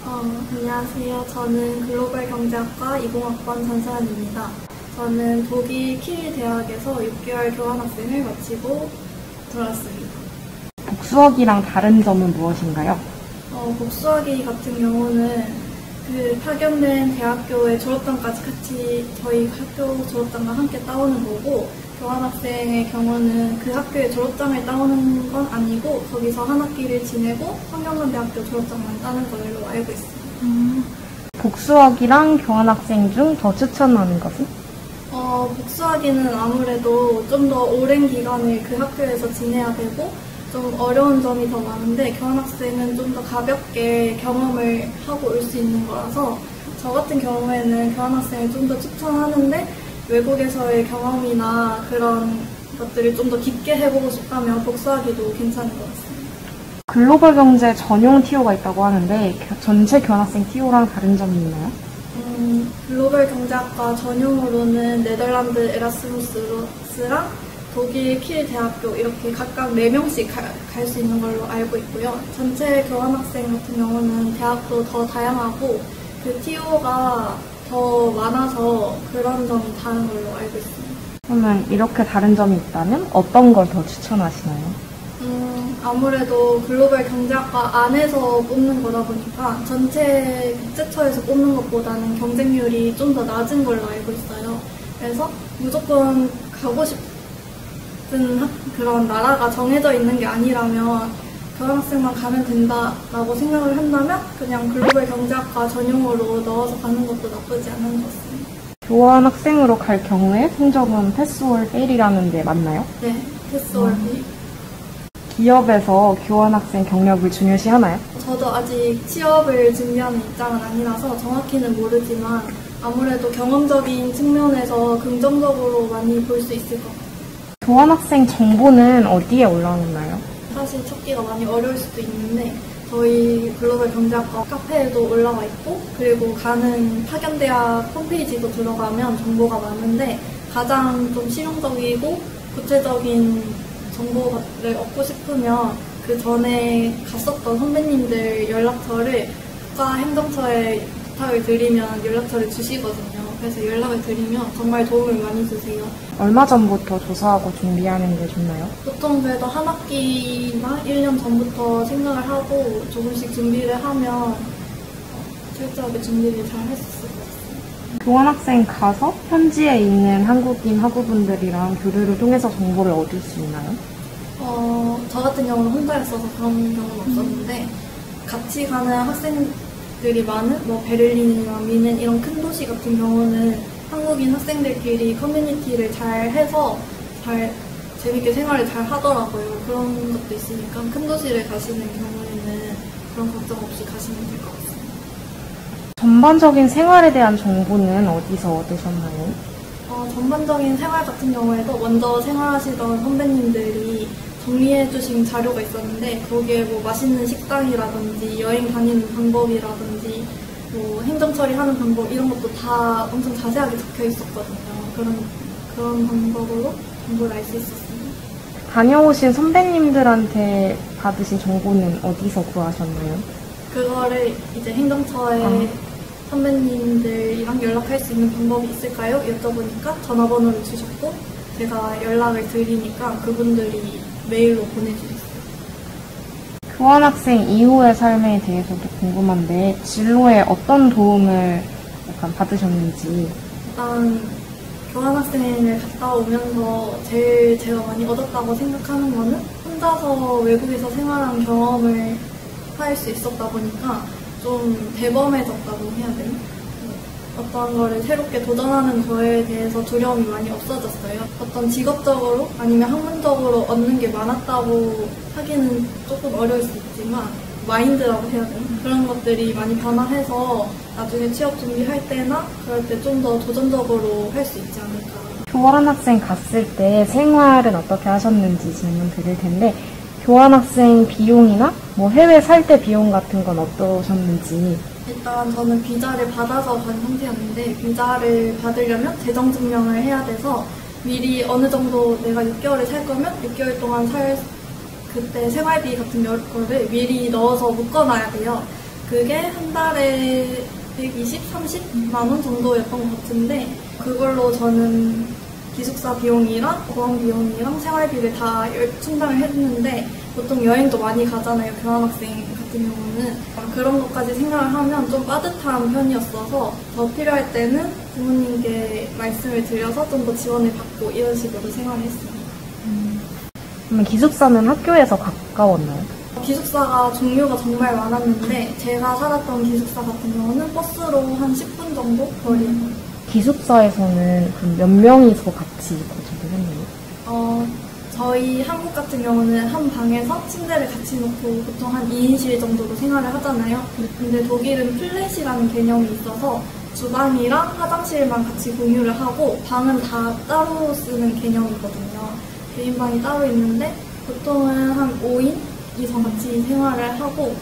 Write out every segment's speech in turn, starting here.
안녕하세요. 저는 글로벌 경제학과 20학번 전서연입니다. 저는 독일 킬 대학에서 6개월 교환학생을 마치고 돌아왔습니다. 복수학이랑 다른 점은 무엇인가요? 복수학위 같은 경우는 그 파견된 대학교의 졸업장까지 같이 저희 학교 졸업장과 함께 따오는 거고, 교환학생의 경우는 그 학교의 졸업장을 따오는 건 아니고 거기서 한 학기를 지내고 성균관대학교 졸업장만 따는 걸로 알고 있습니다. 복수학이랑 교환학생 중 더 추천하는 것은? 복수학위는 아무래도 좀 더 오랜 기간을 그 학교에서 지내야 되고 좀 어려운 점이 더 많은데, 교환학생은 좀 더 가볍게 경험을 하고 올 수 있는 거라서 저 같은 경우에는 교환학생을 좀 더 추천하는데, 외국에서의 경험이나 그런 것들을 좀 더 깊게 해보고 싶다면 복수학위도 괜찮은 것 같습니다. 글로벌 경제 전용 TO가 있다고 하는데 전체 교환학생 TO랑 다른 점이 있나요? 글로벌 경제학과 전용으로는 네덜란드 에라스무스랑 독일 킬 대학교 이렇게 각각 4명씩 갈 수 있는 걸로 알고 있고요. 전체 교환학생 같은 경우는 대학도 더 다양하고 그 TO가 더 많아서 그런 점이 다른 걸로 알고 있습니다. 그러면 이렇게 다른 점이 있다면 어떤 걸 더 추천하시나요? 아무래도 글로벌 경제학과 안에서 뽑는 거다 보니까 전체 국제처에서 뽑는 것보다는 경쟁률이 좀 더 낮은 걸로 알고 있어요. 그래서 무조건 가고 싶은 그런 나라가 정해져 있는 게 아니라면 교환학생만 가면 된다라고 생각을 한다면 그냥 글로벌 경제학과 전용으로 넣어서 가는 것도 나쁘지 않은 것 같습니다. 교환학생으로 갈 경우에 성적은 패스올 페일이라는 게 맞나요? 네, 패스올 페일. 기업에서 교환학생 경력을 중요시하나요? 저도 아직 취업을 준비하는 입장은 아니라서 정확히는 모르지만 아무래도 경험적인 측면에서 긍정적으로 많이 볼 수 있을 것 같아요. 교환학생 정보는 어디에 올라오나요? 사실 찾기가 많이 어려울 수도 있는데 저희 글로벌 경제학과 카페에도 올라와 있고, 그리고 가는 파견대학 홈페이지도 들어가면 정보가 많은데 가장 좀 실용적이고 구체적인 정보를 얻고 싶으면 그 전에 갔었던 선배님들 연락처를 국가행정처에 부탁을 드리면 연락처를 주시거든요. 그래서 연락을 드리면 정말 도움을 많이 주세요. 얼마 전부터 조사하고 준비하는 게 좋나요? 보통 그래도 한 학기나 1년 전부터 생각을 하고 조금씩 준비를 하면 철저하게 준비를 잘 할 수 있을 것 같습니다. 교환학생 가서 현지에 있는 한국인 학우분들이랑 교류를 통해서 정보를 얻을 수 있나요? 저 같은 경우는 혼자였어서 그런 경우는 없었는데, 같이 가는 학생들이 많은 베를린이나 미넨 이런 큰 도시 같은 경우는 한국인 학생들끼리 커뮤니티를 잘 해서 잘 재밌게 생활을 잘 하더라고요. 그런 것도 있으니까 큰 도시를 가시는 경우에는 그런 걱정 없이 가시면 될 것 같습니다. 전반적인 생활에 대한 정보는 어디서 얻으셨나요? 전반적인 생활 같은 경우에도 먼저 생활하시던 선배님들이 정리해주신 자료가 있었는데, 거기에 맛있는 식당이라든지 여행 다니는 방법이라든지 행정 처리하는 방법 이런 것도 다 엄청 자세하게 적혀 있었거든요. 그런 방법으로 정보를 알 수 있었습니다. 다녀오신 선배님들한테 받으신 정보는 어디서 구하셨나요? 그거를 이제 행정처에 선배님들이랑 연락할 수 있는 방법이 있을까요? 여쭤보니까 전화번호를 주셨고, 제가 연락을 드리니까 그분들이 메일로 보내주셨어요. 교환학생 이후의 삶에 대해서도 궁금한데 진로에 어떤 도움을 약간 받으셨는지. 일단 교환학생을 갔다 오면서 제일 제가 많이 얻었다고 생각하는 거는 혼자서 외국에서 생활한 경험을 할 수 있었다 보니까 좀 대범해졌다고 해야 되나? 어떤 거를 새롭게 도전하는 거에 대해서 두려움이 많이 없어졌어요. 어떤 직업적으로 아니면 학문적으로 얻는 게 많았다고 하기는 조금 어려울 수 있지만 마인드라고 해야 되나? 그런 것들이 많이 변화해서 나중에 취업 준비할 때나 그럴 때 좀 더 도전적으로 할 수 있지 않을까. 교환학생 갔을 때 생활은 어떻게 하셨는지 질문 드릴 텐데, 교환학생 비용이나 해외 살 때 비용 같은 건 어떠셨는지. 일단 저는 비자를 받아서 간 상태였는데, 비자를 받으려면 재정증명을 해야 돼서 미리 어느 정도 내가 6개월을 살 거면 6개월 동안 그때 생활비 같은 거를 미리 넣어서 묶어놔야 돼요. 그게 한 달에 120, 30만 원 정도였던 것 같은데 그걸로 저는 기숙사 비용이랑 보험 비용이랑 생활비를 다 충당을 했는데 보통 여행도 많이 가잖아요. 교환학생 같은 경우는. 그런 것까지 생각을 하면 좀 빠듯한 편이었어서 더 필요할 때는 부모님께 말씀을 드려서 좀 더 지원을 받고 이런 식으로 생활을 했습니다. 그러면 기숙사는 학교에서 가까웠나요? 기숙사가 종류가 정말 많았는데 제가 살았던 기숙사 같은 경우는 버스로 한 10분 정도 거리에요. 기숙사에서는 그럼 몇 명이서 같이 거주를 했나요? 저희 한국 같은 경우는 한 방에서 침대를 같이 놓고 보통 한 2인실 정도로 생활을 하잖아요. 근데 독일은 플랫이라는 개념이 있어서 주방이랑 화장실만 같이 공유를 하고 방은 다 따로 쓰는 개념이거든요. 개인방이 따로 있는데 보통은 한 5인 이서 같이 생활을 하고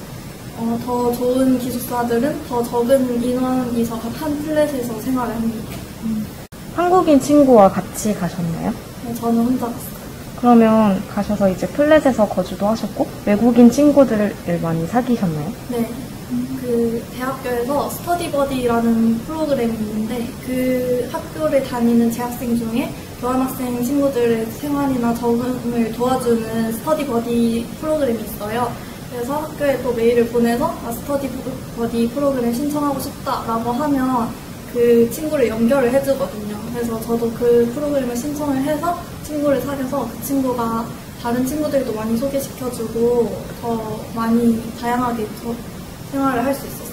더 좋은 기숙사들은 더 적은 인원이서 한 플랫에서 생활을 합니다. 한국인 친구와 같이 가셨나요? 네, 저는 혼자 갔어요. 그러면 가셔서 이제 플랫에서 거주도 하셨고 외국인 친구들을 많이 사귀셨나요? 네. 그 대학교에서 스터디버디라는 프로그램이 있는데 그 학교를 다니는 재학생 중에 교환학생 친구들의 생활이나 적응을 도와주는 스터디버디 프로그램이 있어요. 그래서 학교에 또 메일을 보내서 스터디버디 프로그램 신청하고 싶다라고 하면 그 친구를 연결을 해주거든요. 그래서 저도 그 프로그램을 신청을 해서 친구를 사귀어서 그 친구가 다른 친구들도 많이 소개시켜주고 더 많이 다양하게 생활을 할 수 있었어요.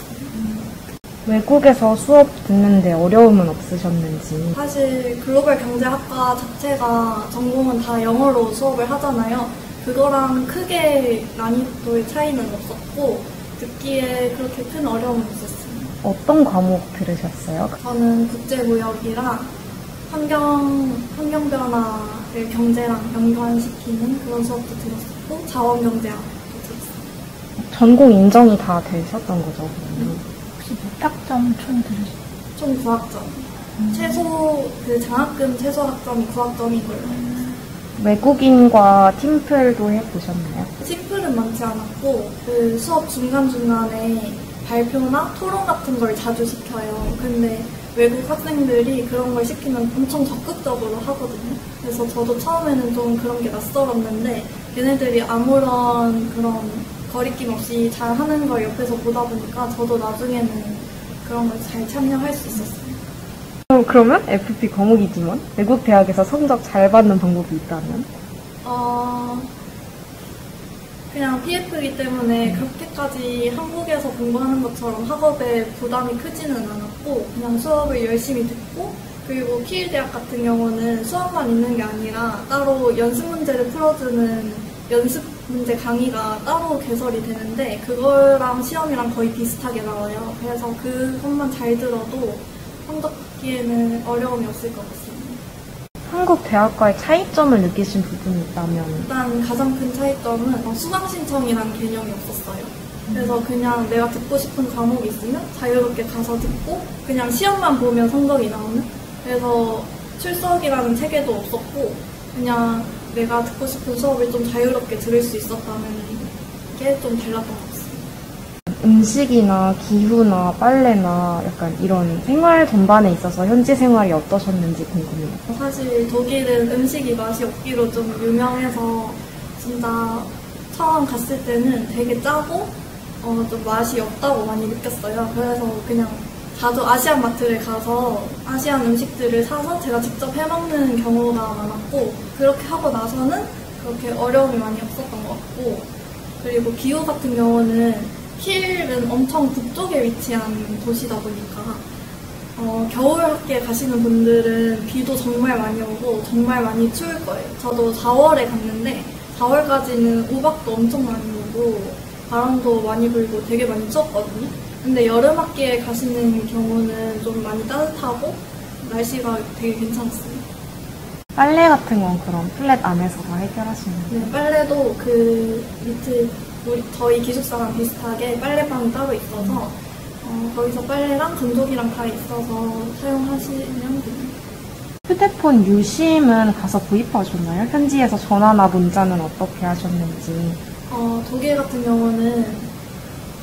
외국에서 수업 듣는데 어려움은 없으셨는지. 사실 글로벌 경제학과 자체가 전공은 다 영어로 수업을 하잖아요. 그거랑 크게 난이도의 차이는 없었고 듣기에 그렇게 큰 어려움은 없었어요. 어떤 과목 들으셨어요? 저는 국제무역이랑 환경변화를 경제랑 연관시키는 그런 수업도 들었었고 자원경제학도 들었어요. 전공 인정이 다 되셨던 거죠? 혹시 몇 학점 총 들으셨어요? 총 9학점. 최소 그 장학금 최소 학점이 9학점인 걸로 알고 있어요. 외국인과 팀플도 해보셨나요? 팀플은 많지 않았고 그 수업 중간중간에 발표나 토론 같은 걸 자주 시켜요. 근데 외국 학생들이 그런 걸 시키면 엄청 적극적으로 하거든요. 그래서 저도 처음에는 좀 그런 게 낯설었는데 걔네들이 아무런 그런 거리낌 없이 잘 하는 걸 옆에서 보다 보니까 저도 나중에는 그런 걸 잘 참여할 수 있었어요. 그러면 FP 과목이지만 외국 대학에서 성적 잘 받는 방법이 있다면? 그냥 PF이기 때문에 그렇게까지 한국에서 공부하는 것처럼 학업에 부담이 크지는 않았고 그냥 수업을 열심히 듣고 그리고 키일 대학 같은 경우는 수업만 있는 게 아니라 따로 연습 문제를 풀어주는 연습 문제 강의가 따로 개설이 되는데 그거랑 시험이랑 거의 비슷하게 나와요. 그래서 그것만 잘 들어도 성적 받기에는 어려움이 없을 것 같습니다. 한국 대학과의 차이점을 느끼신 부분이 있다면? 일단 가장 큰 차이점은 수강 신청이라는 개념이 없었어요. 그래서 그냥 내가 듣고 싶은 과목이 있으면 자유롭게 가서 듣고 그냥 시험만 보면 성적이 나오는? 그래서 출석이라는 체계도 없었고 그냥 내가 듣고 싶은 수업을 좀 자유롭게 들을 수 있었다는 게 좀 달랐던 것 같습니다. 음식이나 기후나 빨래나 약간 이런 생활 전반에 있어서 현지 생활이 어떠셨는지 궁금해요. 사실 독일은 음식이 맛이 없기로 좀 유명해서 진짜 처음 갔을 때는 되게 짜고 좀 맛이 없다고 많이 느꼈어요. 그래서 그냥 자주 아시안 마트를 가서 아시안 음식들을 사서 제가 직접 해먹는 경우가 많았고 그렇게 하고 나서는 그렇게 어려움이 많이 없었던 것 같고 그리고 기후 같은 경우는 킬은 엄청 북쪽에 위치한 도시다 보니까 겨울 학기에 가시는 분들은 비도 정말 많이 오고 정말 많이 추울 거예요. 저도 4월에 갔는데 4월까지는 우박도 엄청 많이 오고 바람도 많이 불고 되게 많이 추웠거든요. 근데 여름 학기에 가시는 경우는 좀 많이 따뜻하고 날씨가 되게 괜찮습니다. 빨래 같은 건 그럼 플랫 안에서 다 해결하시는 거예요? 네, 빨래도 그 밑에 저희 기숙사랑 비슷하게 빨래방이 따로 있어서 거기서 빨래랑 건조기랑 다 있어서 사용하시면 됩니다. 휴대폰 유심은 가서 구입하셨나요? 현지에서 전화나 문자는 어떻게 하셨는지. 독일 같은 경우는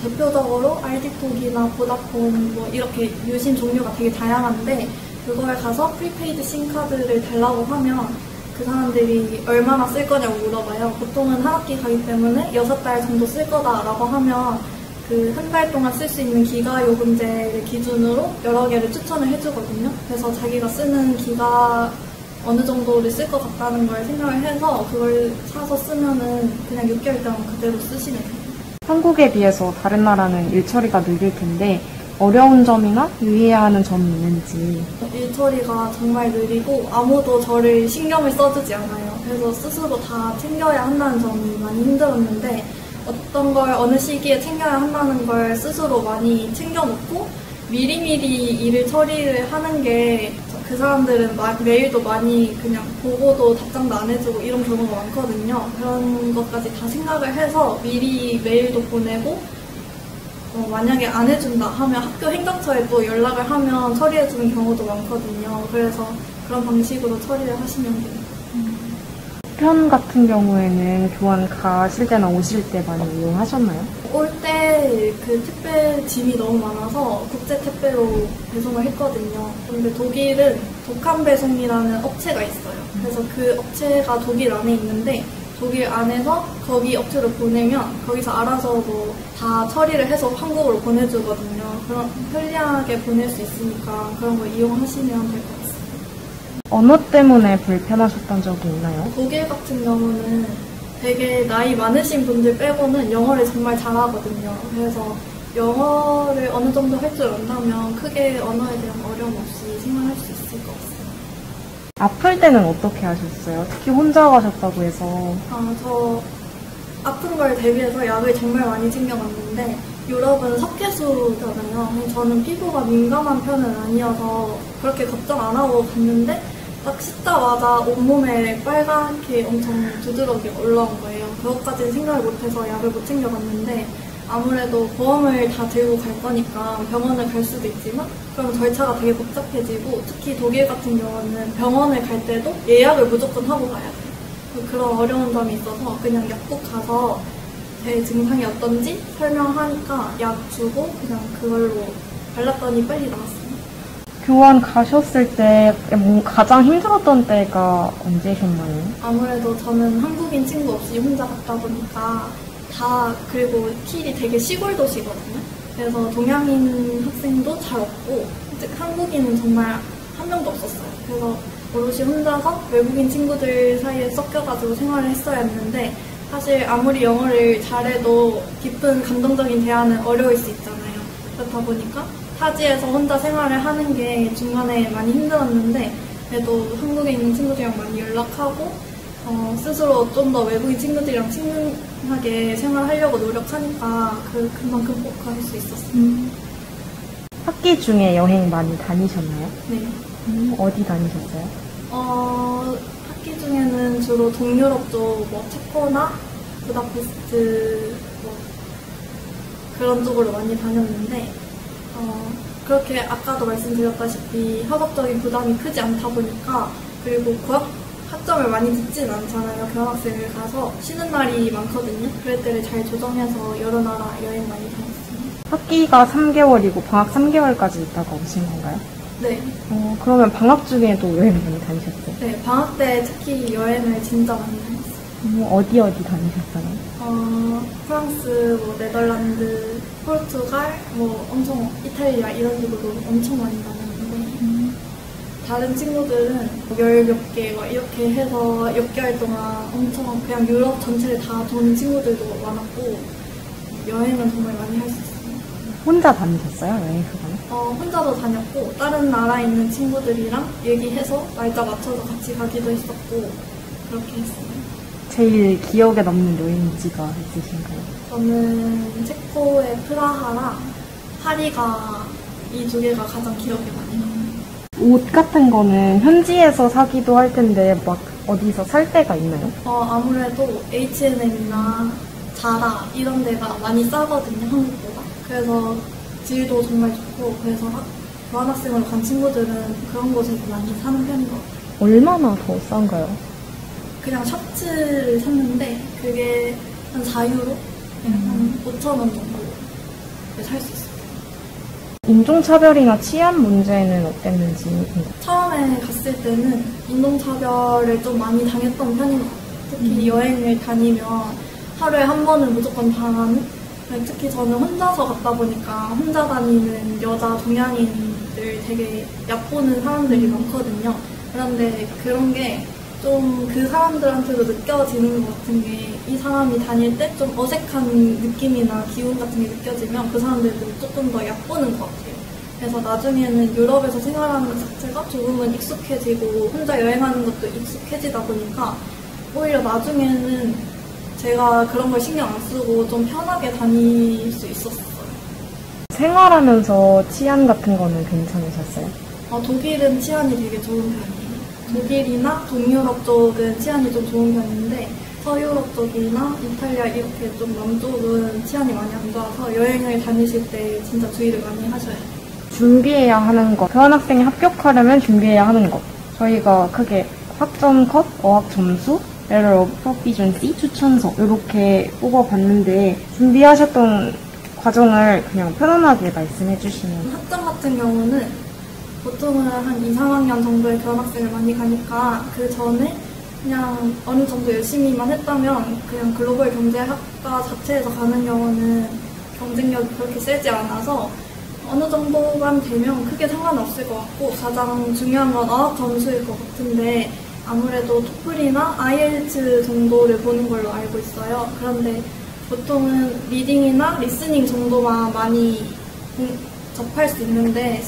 대표적으로 알디톡이나 보다폰 뭐 이렇게 유심 종류가 되게 다양한데 그거에 가서 프리페이드 신카드를 달라고 하면 그 사람들이 얼마나 쓸 거냐고 물어봐요. 보통은 한 학기 가기 때문에 6달 정도 쓸 거다라고 하면 그 한 달 동안 쓸 수 있는 기가 요금제를 기준으로 여러 개를 추천을 해주거든요. 그래서 자기가 쓰는 기가 어느 정도를 쓸 것 같다는 걸 생각을 해서 그걸 사서 쓰면은 그냥 6개월 동안 그대로 쓰시면 돼요. 한국에 비해서 다른 나라는 일처리가 느릴 텐데 어려운 점이나 유의해야 하는 점이 있는지. 일처리가 정말 느리고 아무도 저를 신경을 써주지 않아요. 그래서 스스로 다 챙겨야 한다는 점이 많이 힘들었는데 어떤 걸 어느 시기에 챙겨야 한다는 걸 스스로 많이 챙겨놓고 미리미리 일을 처리를 하는 게 그 사람들은 메일도 많이 그냥 보고도 답장도 안 해주고 이런 경우가 많거든요. 그런 것까지 다 생각을 해서 미리 메일도 보내고 만약에 안 해준다 하면 학교 행정처에 또 연락을 하면 처리해주는 경우도 많거든요. 그래서 그런 방식으로 처리를 하시면 돼요. 편 같은 경우에는 교환 가실 때나 오실 때 많이 이용하셨나요? 올 때 그 택배 짐이 너무 많아서 국제 택배로 배송을 했거든요. 근데 독일은 독한 배송이라는 업체가 있어요. 그래서 그 업체가 독일 안에 있는데 독일 안에서 거기 업체로 보내면 거기서 알아서 뭐 다 처리를 해서 한국으로 보내주거든요. 그럼 편리하게 보낼 수 있으니까 그런 거 이용하시면 될 것 같아요. 언어 때문에 불편하셨던 적이 있나요? 독일 같은 경우는 되게 나이 많으신 분들 빼고는 영어를 정말 잘하거든요. 그래서 영어를 어느 정도 할 줄 안다면 크게 언어에 대한 어려움 없이 생활할 수 있을 것 같아요. 아플 때는 어떻게 하셨어요? 특히 혼자 가셨다고 해서. 저 아픈 걸 대비해서 약을 정말 많이 챙겨갔는데 유럽은 석회수잖아요. 저는 피부가 민감한 편은 아니어서 그렇게 걱정 안 하고 갔는데 딱 씻자마자 온몸에 빨갛게 엄청 두드러기 올라온 거예요. 그것까지는 생각을 못해서 약을 못 챙겨갔는데 아무래도 보험을 다 들고 갈 거니까 병원을 갈 수도 있지만 그럼 절차가 되게 복잡해지고 특히 독일 같은 경우는 병원을 갈 때도 예약을 무조건 하고 가야 돼요. 그런 어려운 점이 있어서 그냥 약국 가서 제 증상이 어떤지 설명하니까 약 주고 그냥 그걸로 발랐더니 빨리 나았어요. 교환 가셨을 때 가장 힘들었던 때가 언제셨나요? 아무래도 저는 한국인 친구 없이 혼자 갔다 보니까 그리고 킬이 되게 시골 도시거든요. 그래서 동양인 학생도 잘 없고 한국인은 정말 한 명도 없었어요. 그래서 오롯이 혼자서 외국인 친구들 사이에 섞여가지고 생활을 했어야 했는데 사실 아무리 영어를 잘해도 깊은 감정적인 대화는 어려울 수 있잖아요. 그렇다 보니까 타지에서 혼자 생활을 하는 게 중간에 많이 힘들었는데 그래도 한국에 있는 친구들이랑 많이 연락하고 스스로 좀 더 외국인 친구들이랑 친근하게 생활하려고 노력하니까 금방 극복할 수 있었어요. 학기 중에 여행 많이 다니셨나요? 네. 어디 다니셨어요? 학기 중에는 주로 동유럽 쪽 체코나 부다페스트 그런 쪽으로 많이 다녔는데 그렇게 아까도 말씀드렸다시피 학업적인 부담이 크지 않다 보니까 그리고 학점을 많이 듣진 않잖아요. 교환학생을 가서 쉬는 날이 많거든요. 그럴 때를 잘 조정해서 여러 나라 여행 많이 다녔어요. 학기가 3개월이고 방학 3개월까지 있다가 오신 건가요? 네. 그러면 방학 중에도 여행 많이 다니셨어요? 네, 방학 때 특히 여행을 진짜 많이 다녔어요. 어디 다니셨어요? 프랑스, 네덜란드, 포르투갈, 엄청 이탈리아 이런 식으로 엄청 많이 다녔는데 다른 친구들은 10몇 개 이렇게 해서 6개월 동안 엄청 그냥 유럽 전체를 다 도는 친구들도 많았고 여행은 정말 많이 할 수 있어요. 혼자 다니셨어요? 여행 그거는? 혼자도 다녔고 다른 나라에 있는 친구들이랑 얘기해서 날짜 맞춰서 같이 가기도 했었고 그렇게 했어요. 제일 기억에 남는 여행지가 있으신가요? 저는 체코의 프라하랑 파리가 이 두 개가 가장 기억에 많이 남아요. 옷 같은 거는 현지에서 사기도 할 텐데 막 어디서 살 때가 있나요? 아무래도 H&M이나 자라 이런 데가 많이 싸거든요, 한국보다. 그래서 질도 정말 좋고 그래서 교환학생으로 간 친구들은 그런 곳에서 많이 사는 편인 것 같아요. 얼마나 더 싼가요? 그냥 셔츠를 샀는데 그게 한 4유로? 한 5,000원 정도. 살 수 있어요. 인종차별이나 치안 문제는 어땠는지 궁금해요. 처음에 갔을 때는 인종차별을 좀 많이 당했던 편인 것 같아요. 특히 여행을 다니면 하루에 한 번은 무조건 당하는? 특히 저는 혼자서 갔다 보니까 혼자 다니는 여자 동양인들 되게 얕보는 사람들이 많거든요. 그런데 그런 게 좀 그 사람들한테도 느껴지는 것 같은 게 이 사람이 다닐 때 좀 어색한 느낌이나 기운 같은 게 느껴지면 그 사람들도 조금 더 얕보는 것 같아요. 그래서 나중에는 유럽에서 생활하는 것 자체가 조금은 익숙해지고 혼자 여행하는 것도 익숙해지다 보니까 오히려 나중에는 제가 그런 걸 신경 안 쓰고 좀 편하게 다닐 수 있었어요. 생활하면서 치안 같은 거는 괜찮으셨어요? 독일은 치안이 되게 좋은 편이에요. 독일이나 동유럽 쪽은 치안이 좀 좋은 편인데 서유럽 쪽이나 이탈리아 이렇게 좀 남쪽은 치안이 많이 안 좋아서 여행을 다니실 때 진짜 주의를 많이 하셔야 돼요. 준비해야 하는 것, 교환학생이 합격하려면 준비해야 하는 것. 저희가 크게 학점 컷, 어학 점수, Letter of Proficiency, 추천서 이렇게 뽑아봤는데 준비하셨던 과정을 그냥 편안하게 말씀해 주시면. 학점 같은 경우는 보통은 한 2, 3학년 정도의 교환학생을 많이 가니까 그 전에 그냥 어느 정도 열심히만 했다면 그냥 글로벌 경제학과 자체에서 가는 경우는 경쟁력이 그렇게 세지 않아서 어느 정도만 되면 크게 상관없을 것 같고 가장 중요한 건 어학 점수일 것 같은데 아무래도 토플이나 IELTS 정도를 보는 걸로 알고 있어요. 그런데 보통은 리딩이나 리스닝 정도만 많이 접할 수 있는데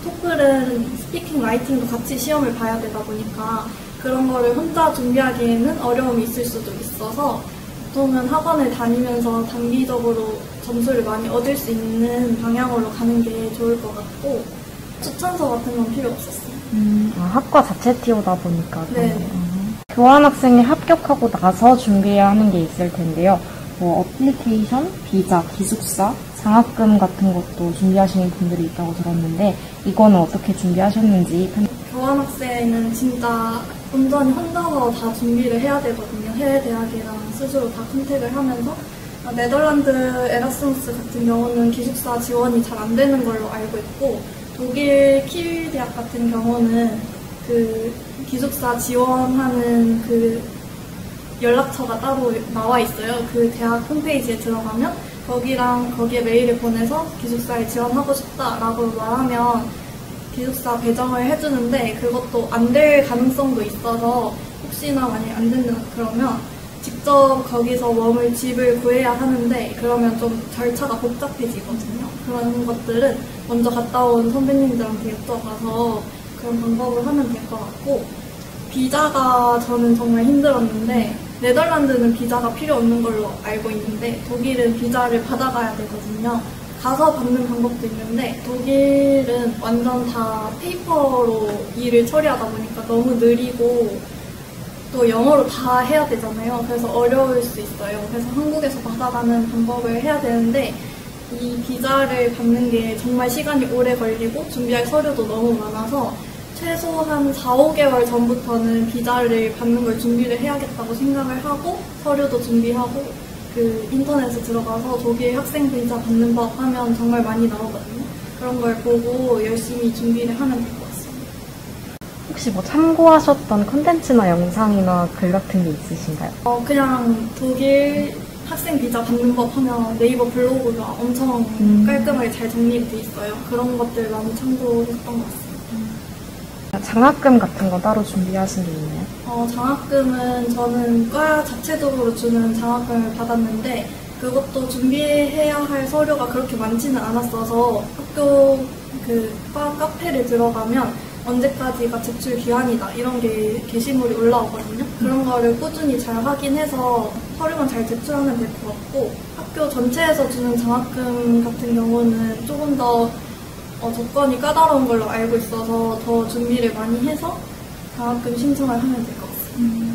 토플은 스피킹, 라이팅도 같이 시험을 봐야 되다 보니까 그런 거를 혼자 준비하기에는 어려움이 있을 수도 있어서 보통은 학원을 다니면서 단기적으로 점수를 많이 얻을 수 있는 방향으로 가는 게 좋을 것 같고 추천서 같은 건 필요 없었어요. 학과 자체 티오다 보니까. 네. 교환학생이 합격하고 나서 준비해야 하는 게 있을 텐데요. 뭐 어플리케이션, 비자, 기숙사, 장학금 같은 것도 준비하시는 분들이 있다고 들었는데 이거는 어떻게 준비하셨는지. 교환학생은 진짜 온전히 혼자서 다 준비를 해야 되거든요. 해외 대학이랑 스스로 다 컨택을 하면서 네덜란드 에라스무스 같은 경우는 기숙사 지원이 잘 안 되는 걸로 알고 있고 독일 킬 대학 같은 경우는 그 기숙사 지원하는 그 연락처가 따로 나와 있어요. 그 대학 홈페이지에 들어가면 거기에 메일을 보내서 기숙사에 지원하고 싶다라고 말하면 기숙사 배정을 해주는데 그것도 안 될 가능성도 있어서 혹시나 만약에 안 된다 그러면 직접 거기서 머물 집을 구해야 하는데 그러면 좀 절차가 복잡해지거든요. 그런 것들은 먼저 갔다 온 선배님들한테 여쭤봐서 그런 방법을 하면 될 것 같고 비자가 저는 정말 힘들었는데 네덜란드는 비자가 필요 없는 걸로 알고 있는데 독일은 비자를 받아가야 되거든요. 가서 받는 방법도 있는데 독일은 완전 다 페이퍼로 일을 처리하다 보니까 너무 느리고 또 영어로 다 해야 되잖아요. 그래서 어려울 수 있어요. 그래서 한국에서 받아가는 방법을 해야 되는데 이 비자를 받는 게 정말 시간이 오래 걸리고 준비할 서류도 너무 많아서 최소 한 4, 5개월 전부터는 비자를 받는 걸 준비를 해야겠다고 생각을 하고 서류도 준비하고 그 인터넷에 들어가서 독일 학생 비자 받는 법 하면 정말 많이 나오거든요. 그런 걸 보고 열심히 준비를 하면 될 것 같습니다. 혹시 뭐 참고하셨던 콘텐츠나 영상이나 글 같은 게 있으신가요? 그냥 독일 학생 비자 받는 법 하면 네이버 블로그가 엄청 깔끔하게 잘 정리돼 있어요. 그런 것들 많이 참고했던 것 같습니다. 장학금 같은 거 따로 준비하신 게 있나요? 장학금은 저는 과 자체적으로 주는 장학금을 받았는데 그것도 준비해야 할 서류가 그렇게 많지는 않았어서 학교 과 카페를 들어가면 언제까지가 제출 기한이다 이런 게 게시물이 올라오거든요. 그런 거를 꾸준히 잘 확인해서 서류만 잘 제출하면 될 것 같고 학교 전체에서 주는 장학금 같은 경우는 조금 더 조건이 까다로운 걸로 알고 있어서 더 준비를 많이 해서 장학금 신청을 하면 될 것 같습니다.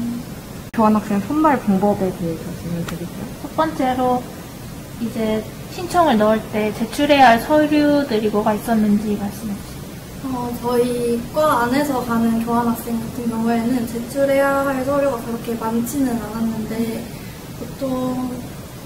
교환학생 선발 방법에 대해서 질문드릴게요. 첫 번째로 이제 신청을 넣을 때 제출해야 할 서류들이 뭐가 있었는지 말씀해 주세요. 저희 과 안에서 가는 교환학생 같은 경우에는 제출해야 할 서류가 그렇게 많지는 않았는데 보통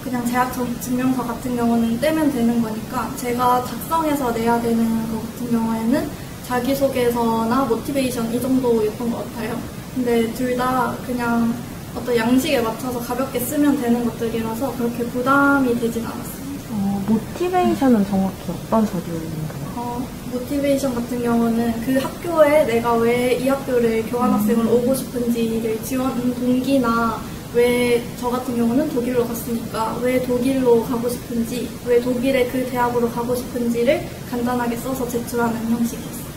그냥 재학 증명서 같은 경우는 떼면 되는 거니까 제가 작성해서 내야 되는 것 같은 경우에는 자기소개서나 모티베이션 이 정도였던 것 같아요. 근데 둘 다 그냥 어떤 양식에 맞춰서 가볍게 쓰면 되는 것들이라서 그렇게 부담이 되진 않았습니다. 모티베이션은 정확히 어떤 서류인가요? 모티베이션 같은 경우는 그 학교에 내가 왜 이 학교를 교환학생으로 오고 싶은지를 지원 동기나 왜 저 같은 경우는 독일로 갔으니까 왜 독일로 가고 싶은지, 왜 독일의 그 대학으로 가고 싶은지를 간단하게 써서 제출하는 형식이었어요.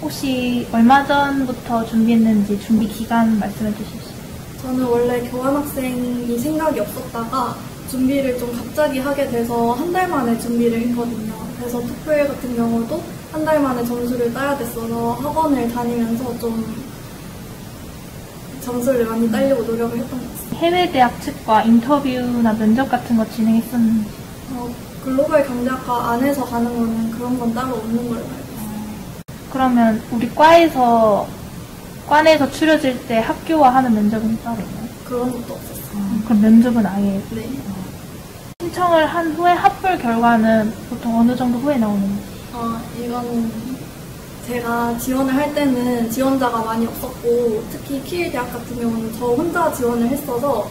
혹시 얼마 전부터 준비했는지 준비 기간 말씀해 주실 수 있어요? 저는 원래 교환학생이 생각이 없었다가 준비를 좀 갑자기 하게 돼서 한 달 만에 준비를 했거든요. 그래서 토플 같은 경우도 한 달 만에 점수를 따야 됐어서 학원을 다니면서 좀 점수를 많이 따려고 노력을 했던 것 같습니다. 해외 대학 측과 인터뷰나 면접 같은 거 진행했었는지. 글로벌 경제학과 안에서 가는 거는 그런 건 따로 없는 걸로 알고 있어요. 그러면 우리 과내에서 추려질 때 학교화하는 면접은 따로 있나요? 그런 것도 없었어요. 그럼 면접은 아예 네. 신청을 한 후에 합불 결과는 보통 어느 정도 후에 나오는지? 이거는 제가 지원을 할 때는 지원자가 많이 없었고 특히 키일 대학 같은 경우는 저 혼자 지원을 했어서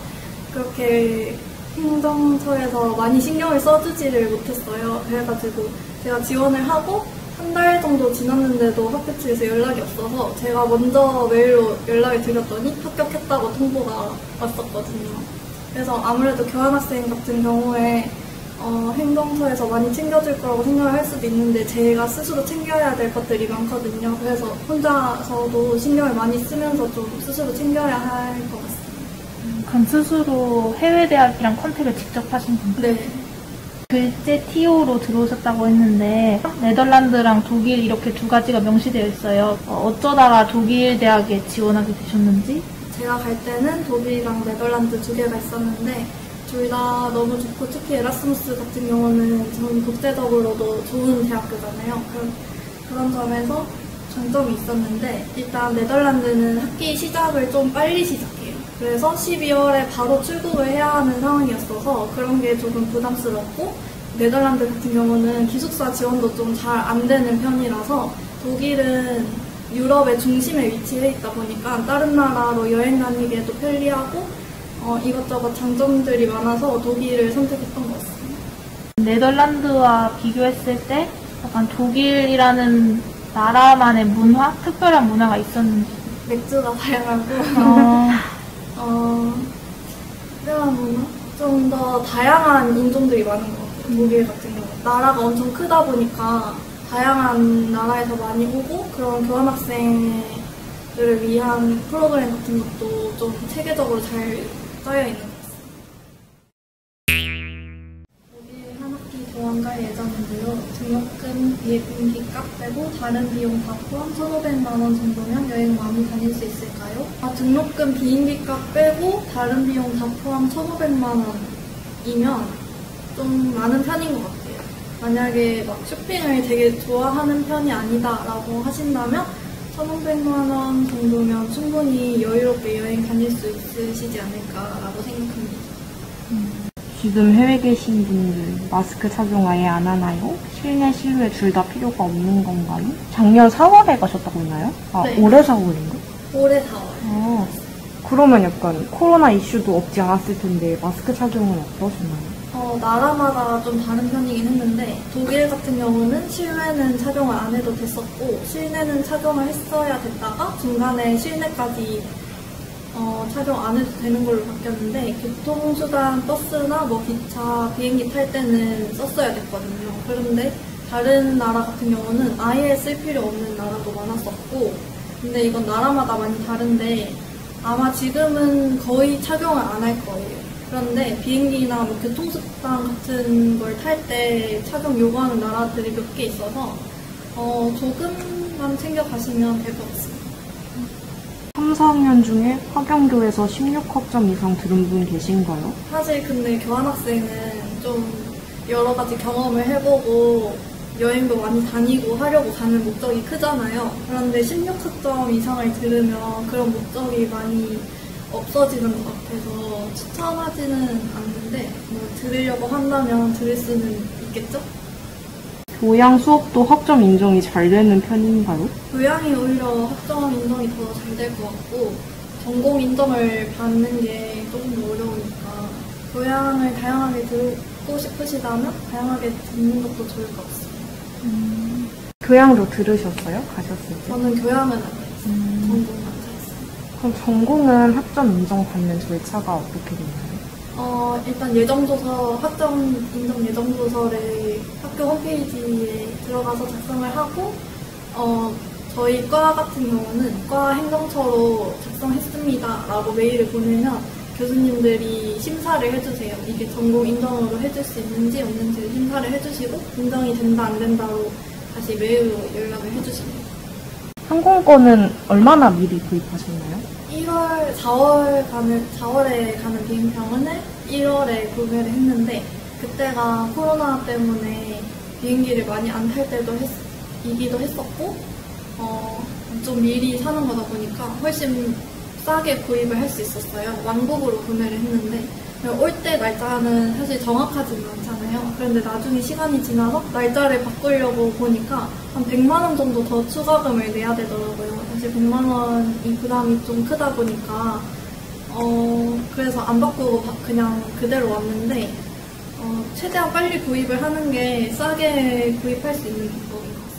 그렇게 행정처에서 많이 신경을 써주지를 못했어요. 그래가지고 제가 지원을 하고 한 달 정도 지났는데도 학교 측에서 연락이 없어서 제가 먼저 메일로 연락을 드렸더니 합격했다고 통보가 왔었거든요. 그래서 아무래도 교환학생 같은 경우에 행정처에서 많이 챙겨줄 거라고 생각을 할 수도 있는데 제가 스스로 챙겨야 될 것들이 많거든요. 그래서 혼자서도 신경을 많이 쓰면서 좀 스스로 챙겨야 할 것 같습니다. 그럼 스스로 해외 대학이랑 컨택을 직접 하신 건가요? 네. 글제 TO로 들어오셨다고 했는데 네덜란드랑 독일 이렇게 두 가지가 명시되어 있어요. 어쩌다가 독일 대학에 지원하게 되셨는지? 제가 갈 때는 독일이랑 네덜란드 두 개가 있었는데 둘 다 너무 좋고 특히 에라스무스 같은 경우는 전 국제적으로도 좋은 대학교잖아요. 그런 점에서 장점이 있었는데 일단 네덜란드는 학기 시작을 좀 빨리 시작해요. 그래서 12월에 바로 출국을 해야 하는 상황이었어서 그런 게 조금 부담스럽고 네덜란드 같은 경우는 기숙사 지원도 좀 잘 안 되는 편이라서 독일은 유럽의 중심에 위치해 있다 보니까 다른 나라로 여행 다니기에도 편리하고 이것저것 장점들이 많아서 독일을 선택했던 것 같습니다. 네덜란드와 비교했을 때 약간 독일이라는 나라만의 문화? 특별한 문화가 있었는지? 맥주가 다양하고 특별한 문화? 좀 더 다양한 인종들이 많은 것 같아요. 독일 같은 경우 나라가 엄청 크다 보니까 다양한 나라에서 많이 오고 그런 교환학생들을 위한 프로그램 같은 것도 좀 체계적으로 잘 짜여 있는 것 같습니다. 독일 한 학기 교환 갈 예정인데요. 등록금, 비행기값 빼고 다른 비용 다 포함 1,500만 원 정도면 여행 많이 다닐 수 있을까요? 등록금, 비행기값 빼고 다른 비용 다 포함 1,500만 원이면 좀 많은 편인 것 같아요. 만약에 막 쇼핑을 되게 좋아하는 편이 아니다라고 하신다면 1,500만 원 정도면 충분히 여유롭게 여행 다닐 수 있으시지 않을까라고 생각합니다. 지금 해외 계신 분들 마스크 착용 아예 안 하나요? 실내, 실외 둘 다 필요가 없는 건가요? 작년 4월에 가셨다고 했나요? 네. 올해 4월인가? 올해 4월. 그러면 약간 코로나 이슈도 없지 않았을 텐데 마스크 착용은 어떠셨나요? 나라마다 좀 다른 편이긴 했는데 독일 같은 경우는 실외는 착용을 안 해도 됐었고 실내는 착용을 했어야 됐다가 중간에 실내까지 착용 안 해도 되는 걸로 바뀌었는데 교통수단 버스나 뭐 기차, 비행기 탈 때는 썼어야 됐거든요. 그런데 다른 나라 같은 경우는 아예 쓸 필요 없는 나라도 많았었고 근데 이건 나라마다 많이 다른데 아마 지금은 거의 착용을 안 할 거예요. 그런데 비행기나 뭐 교통수단 같은 걸 탈 때 착용 요구하는 나라들이 몇 개 있어서 조금만 챙겨가시면 될 것 같습니다. 3, 4학년 중에 화경교에서 16학점 이상 들은 분 계신가요? 사실 근데 교환학생은 좀 여러 가지 경험을 해보고 여행도 많이 다니고 하려고 가는 목적이 크잖아요. 그런데 16학점 이상을 들으면 그런 목적이 많이 없어지는 것 같아서 추천하지는 않는데 뭐 들으려고 한다면 들을 수는 있겠죠? 교양 수업도 학점 인정이 잘 되는 편인가요? 교양이 오히려 학점 인정이 더 잘 될 것 같고 전공 인정을 받는 게 조금 더 어려우니까 교양을 다양하게 듣고 싶으시다면 다양하게 듣는 것도 좋을 것 같습니다. 교양도 들으셨어요? 가셨을 때? 저는 교양은 안 했어요. 전공만 했어요. 그럼 전공은 학점 인정 받는 절차가 어떻게 되나요? 일단 예정조서, 학점 인정 예정조서를 학교 홈페이지에 들어가서 작성을 하고, 저희 과 같은 경우는 과 행정처로 작성했습니다 라고 메일을 보내면 교수님들이 심사를 해주세요. 이게 전공 인정으로 해줄 수 있는지 없는지를 심사를 해주시고 인정이 된다 안 된다로 다시 메일로 연락을 해주십니다. 항공권은 얼마나 미리 구입하셨나요? 4월에 가는 비행편을 1월에 구매를 했는데 그때가 코로나 때문에 비행기를 많이 안 탈 때도 이기도 했었고 좀 미리 사는 거다 보니까 훨씬 싸게 구입을 할 수 있었어요. 왕복으로 구매를 했는데 올 때 날짜는 사실 정확하지는 않잖아요. 그런데 나중에 시간이 지나서 날짜를 바꾸려고 보니까 한 100만 원 정도 더 추가금을 내야 되더라고요. 사실 100만 원이 부담이 좀 크다 보니까 그래서 안 바꾸고 그냥 그대로 왔는데 최대한 빨리 구입을 하는 게 싸게 구입할 수 있는 방법인 것 같아요.